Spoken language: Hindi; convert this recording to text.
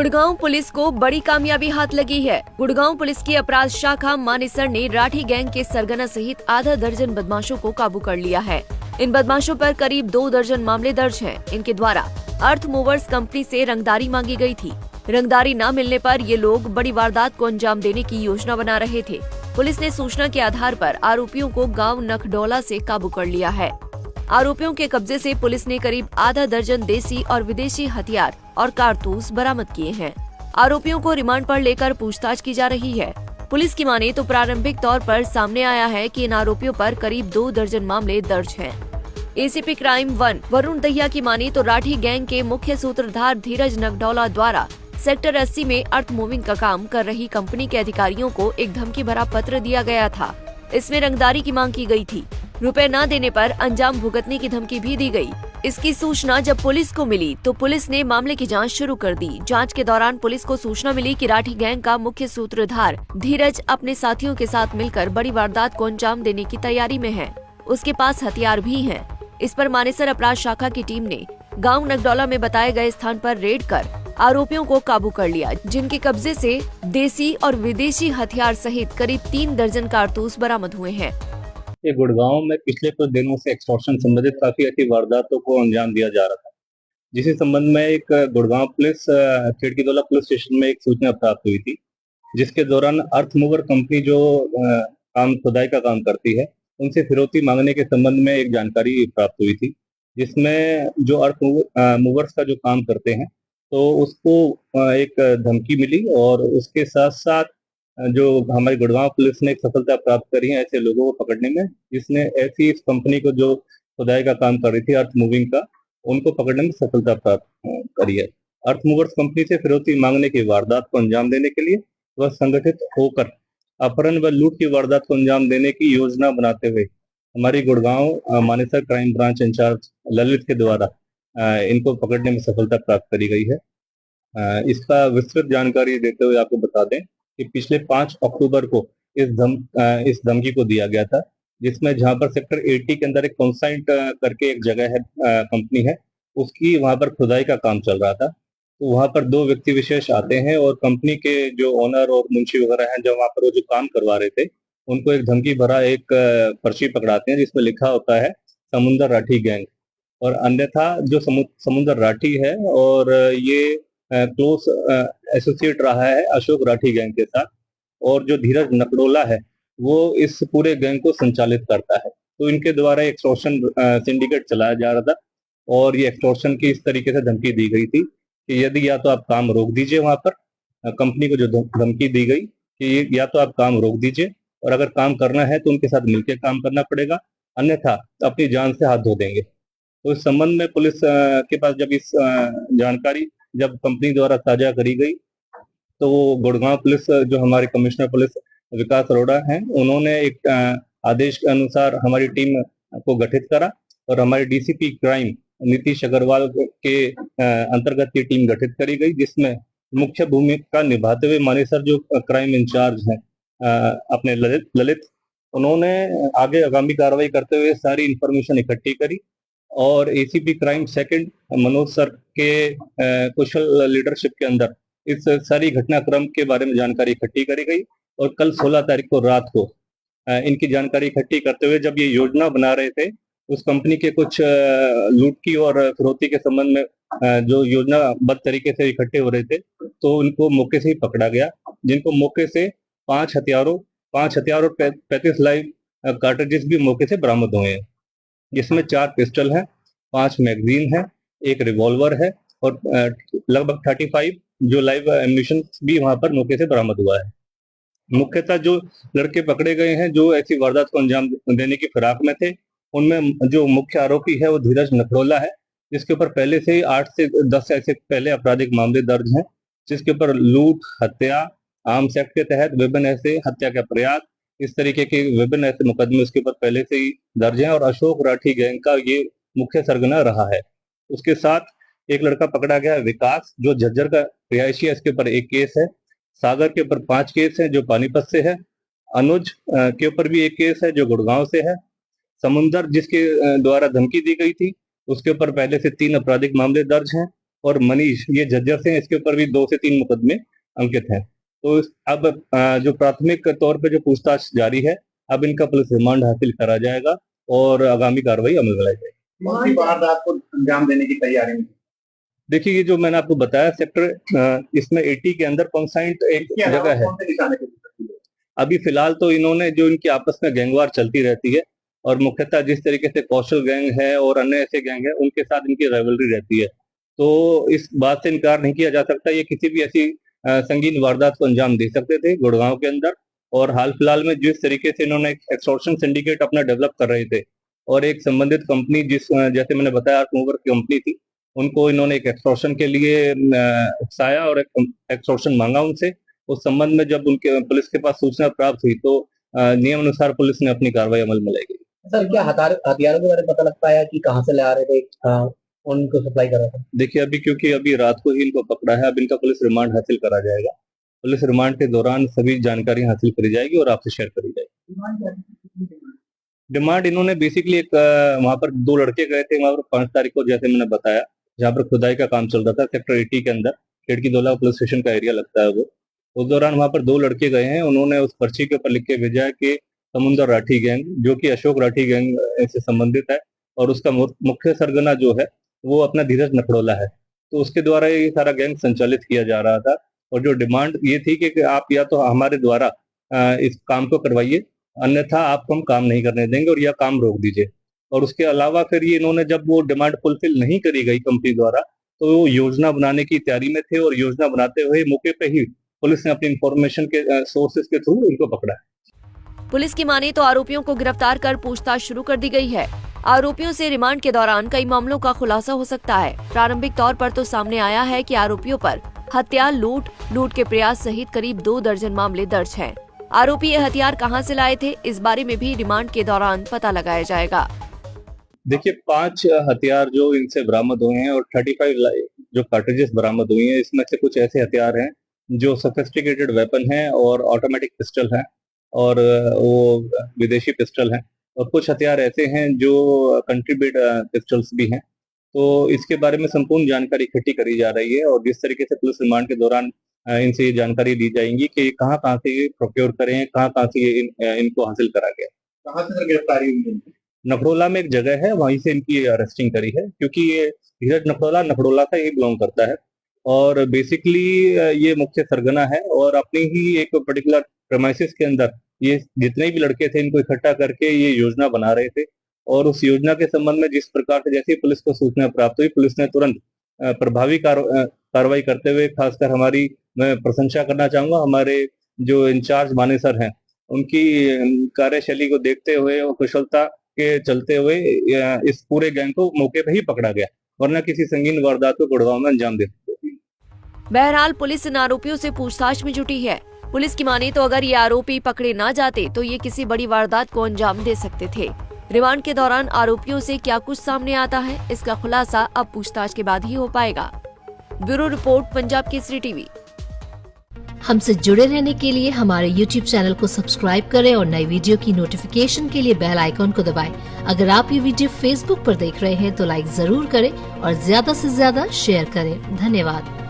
गुड़गांव पुलिस को बड़ी कामयाबी हाथ लगी है। गुड़गांव पुलिस की अपराध शाखा मानेसर ने राठी गैंग के सरगना सहित आधा दर्जन बदमाशों को काबू कर लिया है। इन बदमाशों पर करीब 2 दर्जन मामले दर्ज हैं। इनके द्वारा अर्थ मूवर्स कंपनी से रंगदारी मांगी गई थी। रंगदारी न मिलने पर ये लोग बड़ी वारदात को अंजाम देने की योजना बना रहे थे। पुलिस ने सूचना के आधार पर आरोपियों को गाँव नखडोला से काबू कर लिया है। आरोपियों के कब्जे से पुलिस ने करीब आधा दर्जन देसी और विदेशी हथियार और कारतूस बरामद किए हैं। आरोपियों को रिमांड पर लेकर पूछताछ की जा रही है। पुलिस की माने तो प्रारंभिक तौर पर सामने आया है कि इन आरोपियों पर करीब 2 दर्जन मामले दर्ज हैं। एसीपी क्राइम 1 वरुण दहिया की माने तो राठी गैंग के मुख्य सूत्रधार धीरज नगडौला द्वारा सेक्टर 80 में अर्थ मूविंग का काम कर रही कंपनी के अधिकारियों को एक धमकी भरा पत्र दिया गया था। इसमें रंगदारी की मांग की गई थी। रुपए न देने पर अंजाम भुगतने की धमकी भी दी गई। इसकी सूचना जब पुलिस को मिली तो पुलिस ने मामले की जांच शुरू कर दी। जांच के दौरान पुलिस को सूचना मिली कि राठी गैंग का मुख्य सूत्रधार धीरज अपने साथियों के साथ मिलकर बड़ी वारदात को अंजाम देने की तैयारी में है। उसके पास हथियार भी हैं। इस पर मानेसर अपराध शाखा की टीम ने गांव नगडौला में बताए गए स्थान पर रेड कर आरोपियों को काबू कर लिया, जिनके कब्जे से देसी और विदेशी हथियार सहित करीब 3 दर्जन कारतूस बरामद हुए हैं। ये गुड़गांव में पिछले कुछ दिनों से एक्सटॉर्शन संबंधित काफी ऐसी वारदातों को अंजाम दिया जा रहा था, जिस संबंध में एक गुड़गांव पुलिस खिड़कीदोला पुलिस स्टेशन में एक सूचना प्राप्त हुई थी, जिसके दौरान अर्थ मूवर कंपनी जो काम खुदाई का काम करती है, उनसे फिरौती मांगने के संबंध में एक जानकारी प्राप्त हुई थी, जिसमें जो अर्थ मूवर्स का जो काम करते हैं तो उसको एक धमकी मिली और उसके साथ साथ जो हमारी गुड़गांव पुलिस ने एक सफलता प्राप्त करी है ऐसे लोगों को पकड़ने में, जिसने ऐसी इस कंपनी को जो खुदाई का काम कर रही थी अर्थ मूविंग का, उनको पकड़ने में सफलता प्राप्त करी है। अर्थ मूवर्स कंपनी से फिरौती मांगने की वारदात को अंजाम देने के लिए वह संगठित होकर अपहरण व लूट की वारदात को अंजाम देने की योजना बनाते हुए हमारी Gurgaon Manesar crime branch incharge Lalit के द्वारा इनको पकड़ने में सफलता प्राप्त करी गई है। इसका विस्तृत जानकारी देते हुए आपको बता दें कि पिछले 5 अक्टूबर को इस धमकी को दिया गया था, जिसमें जहां पर सेक्टर 80 के अंदर एक कॉन्साइंट करके एक जगह है, कंपनी है, उसकी वहां पर खुदाई का काम चल रहा था। तो वहां पर 2 व्यक्ति विशेष आते हैं और कंपनी के जो ओनर और मुंशी वगैरह हैं, जो वहां पर वो जो काम करवा रहे थे, उनको एक धमकी भरा एक पर्ची पकड़ाते हैं, जिसमें लिखा होता है समुंदर राठी गैंग, और अन्यथा जो समुंदर राठी है और ये क्लोज एसोसिएट रहा है अशोक राठी गैंग के साथ, और जो धीरज नकडोला है वो इस पूरे गैंग को संचालित करता है। तो इनके द्वारा एक्सटॉर्शन सिंडिकेट चलाया जा रहा था और ये एक्सटॉर्शन की इस तरीके से धमकी दी गई थी कि यदि या तो आप काम रोक दीजिए, वहां पर कंपनी को जो धमकी दी गई कि या तो आप काम रोक दीजिए और अगर काम करना है तो उनके साथ मिलकर काम करना पड़ेगा, अन्यथा अपनी जान से हाथ धो देंगे। तो इस संबंध में पुलिस के पास जब इस जानकारी जब कंपनी द्वारा ताजा करी गई, तो गुड़गांव पुलिस जो हमारे कमिश्नर पुलिस विकास अरोड़ा हैं, उन्होंने एक आदेश के अनुसार हमारी टीम को गठित करा और हमारे डीसीपी क्राइम नीतीश अग्रवाल के अंतर्गत ये टीम गठित करी गई, जिसमें मुख्य भूमिका निभाते हुए मानेसर जो क्राइम इंचार्ज हैं अपने ललित, उन्होंने आगे आगामी कार्रवाई करते हुए सारी इंफॉर्मेशन इकट्ठी करी और ACP crime second Manoj sir के कुशल लीडरशिप के अंदर इस सारी घटनाक्रम के बारे में जानकारी इकट्ठी करी गई और कल 16 तारीख को रात को इनकी जानकारी इकट्ठी करते हुए जब ये योजना बना रहे थे, उस कंपनी के कुछ लूट की और फिरौती के संबंध में जो योजनाबद्ध तरीके से इकट्ठे हो रहे थे, तो उनको मौके से ही पकड़ा गया, जिनको मौके से 5 हथियार और 35 लाइव कार्ट्रिजेस भी मौके से बरामद हुए हैं, जिसमें 4 पिस्टल हैं, 5 मैगजीन है, 1 रिवॉल्वर है और लगभग 35 जो लाइव एम्यूनिशन भी वहां पर मौके से बरामद हुआ है। मुख्यतः जो लड़के पकड़े गए हैं जो ऐसी वारदात को अंजाम देने की फिराक में थे, उनमें जो मुख्य आरोपी है वो धीरज नखडोला है, जिसके ऊपर पहले से ही 8 से 10 ऐसे पहले आपराधिक मामले दर्ज हैं, जिसके ऊपर लूट, हत्या, आर्म्स एक्ट के तहत विभिन्न ऐसे हत्या का प्रयास, इस तरीके के विभिन्न ऐसे मुकदमे उसके ऊपर पहले से ही दर्ज हैं और अशोक राठी गैंग का ये मुख्य सरगना रहा है। उसके साथ एक लड़का पकड़ा गया विकास, जो झज्जर का रिहायशी है, इसके ऊपर 1 केस है। सागर के ऊपर 5 केस है जो पानीपत से है। अनुज के ऊपर भी 1 केस है जो गुड़गांव से है। समुंदर जिसके द्वारा धमकी दी गई थी, उसके ऊपर पहले से 3 आपराधिक मामले दर्ज हैं और मनीष ये झज्जर से हैं, इसके ऊपर भी 2 से 3 मुकदमे अंकित हैं। तो अब जो प्राथमिक तौर पे जो पूछताछ जारी है, अब इनका पुलिस रिमांड हासिल करा जाएगा और आगामी कार्रवाई अमल में लाई जाएगी। कौन सी वारदात को अंजाम देने की तैयारी में? देखिए, ये जो मैंने आपको बताया सेक्टर इसमें 80 के अंदर पंसाइंट एक जगह है। कौन से निशाने पे सकती है? अभी फिलहाल तो इन्होंने जो इनकी आपस में गैंगवार चलती रहती है और मुख्यतः जिस तरीके से कौशल गैंग है और अन्य ऐसे गैंग है उनके साथ इनकी राइवलरी रहती है। तो इस बात से इनकार नहीं किया जा सकता, ये किसी भी ऐसी संगीन वारदात को अंजाम दे सकते थे गुड़गांव के अंदर। और हाल फिलहाल में जिस तरीके से इन्होंने एक एक्सटॉर्शन सिंडिकेट अपना डेवलप कर रहे थे और एक संबंधित कंपनी जैसे मैंने बताया मूवर की कंपनी थी, उनको इन्होंने एक एक्सटॉर्शन के लिए उकसाया और एक एक्सटॉर्शन मांगा उनसे। उस संबंध में जब उनके पुलिस के पास सूचना प्राप्त हुई तो नियम अनुसार पुलिस ने अपनी कार्रवाई अमल में लाई गई। सर, क्या हथियारों के बारे में पता लग पाया कि कहाँ से ले आ रहे थे, उनको सप्लाई कर रहे थे? देखिए, क्योंकि अभी रात को ही इनको पकड़ा है, अब इनका पुलिस रिमांड हासिल करा जाएगा। पुलिस रिमांड के दौरान सभी जानकारी हासिल करी जाएगी और आपसे शेयर करी जाएगी। डिमांड इन्होंने बेसिकली एक वहां पर 2 लड़के गए थे वहां पर 5 तारीख को, जैसे मैंने बताया, जहाँ पर खुदाई का काम चल रहा था सेक्टर 80 के अंदर, खिड़कीदोला पुलिस स्टेशन का एरिया लगता है वो। उस दौरान वहां पर 2 लड़के गए हैं, उन्होंने उस पर्ची के ऊपर लिख के भेजा है कि समुंदर राठी गैंग, जो कि अशोक राठी गैंग से संबंधित है और उसका मुख्य सरगना जो है वो अपना धीरज नखड़ोला है। तो उसके द्वारा ये सारा गैंग संचालित किया जा रहा था और जो डिमांड ये थी कि आप या तो हमारे द्वारा इस काम को करवाइए, अन्यथा आपको हम काम नहीं करने देंगे और यह काम रोक दीजिए। और उसके अलावा फिर ये इन्होंने जब वो डिमांड फुलफिल नहीं करी गई कंपनी द्वारा, तो वो योजना बनाने की तैयारी में थे और योजना बनाते हुए मौके पे ही पुलिस ने अपनी इंफॉर्मेशन के सोर्सेज के थ्रू इनको पकड़ा है। पुलिस की माने तो आरोपियों को गिरफ्तार कर पूछताछ शुरू कर दी गई है। आरोपियों से रिमांड के दौरान कई मामलों का खुलासा हो सकता है। प्रारंभिक तौर पर तो सामने आया है कि आरोपियों पर हत्या, लूट के प्रयास सहित करीब 2 दर्जन मामले दर्ज हैं। आरोपी ये हथियार कहां से लाए थे, इस बारे में भी रिमांड के दौरान पता लगाया जाएगा। देखिए, 5 हथियार जो इनसे बरामद हुए हैं और 35 जो कार्ट्रिजेस बरामद हुई हैं, इसमें से कुछ ऐसे हथियार हैं जो सोफिस्टिकेटेड वेपन हैं और ऑटोमेटिक पिस्टल हैं और वो विदेशी पिस्टल हैं, और कुछ हथियार ऐसे हैं जो कंट्रीब्यूट पिस्टल्स भी हैं। तो इसके बारे में संपूर्ण जानकारी इकट्ठी करी जा रही है और जिस तरीके से पुलिस रिमांड के दौरान इनसे ये जानकारी ली जाएगी कि कहाँ से ये प्रोक्योर करें, कहाँ से ये इनको हासिल करा गया। कहाँ से गिरफ्तारी हुई? नखड़ोला में एक जगह है, वहीं से इनकी अरेस्टिंग करी है, क्योंकि ये धीरज नखड़ोला से ही बिलोंग करता है और बेसिकली ये मुख्य सरगना है और अपनी ही एक पर्टिकुलर प्रेमाइसिस के अंदर ये जितने भी लड़के थे इनको इकट्ठा करके ये योजना बना रहे थे। और उस योजना के संबंध में जिस प्रकार से जैसे पुलिस को सूचना प्राप्त हुई, पुलिस ने तुरंत प्रभावी कार्रवाई करते हुए, खासकर मैं प्रशंसा करना चाहूंगा हमारे जो इंचार्ज मानेसर हैं, उनकी कार्यशैली को देखते हुए और कुशलता के चलते हुए इस पूरे गैंग को मौके पर ही पकड़ा गया, वरना किसी संगीन वारदात को गुड़गांव में अंजाम दे सकते थे। बहरहाल पुलिस इन आरोपियों से पूछताछ में जुटी है। पुलिस की माने तो अगर ये आरोपी पकड़े न जाते तो ये किसी बड़ी वारदात को अंजाम दे सकते थे। रिमांड के दौरान आरोपियों से क्या कुछ सामने आता है, इसका खुलासा अब पूछताछ के बाद ही हो पाएगा। Bureau report, Punjab Kesari TV. हमसे जुड़े रहने के लिए हमारे YouTube चैनल को सब्सक्राइब करें और नई वीडियो की नोटिफिकेशन के लिए बेल आइकॉन को दबाएं। अगर आप ये वीडियो Facebook पर देख रहे हैं तो लाइक जरूर करें और ज्यादा से ज्यादा शेयर करें। धन्यवाद।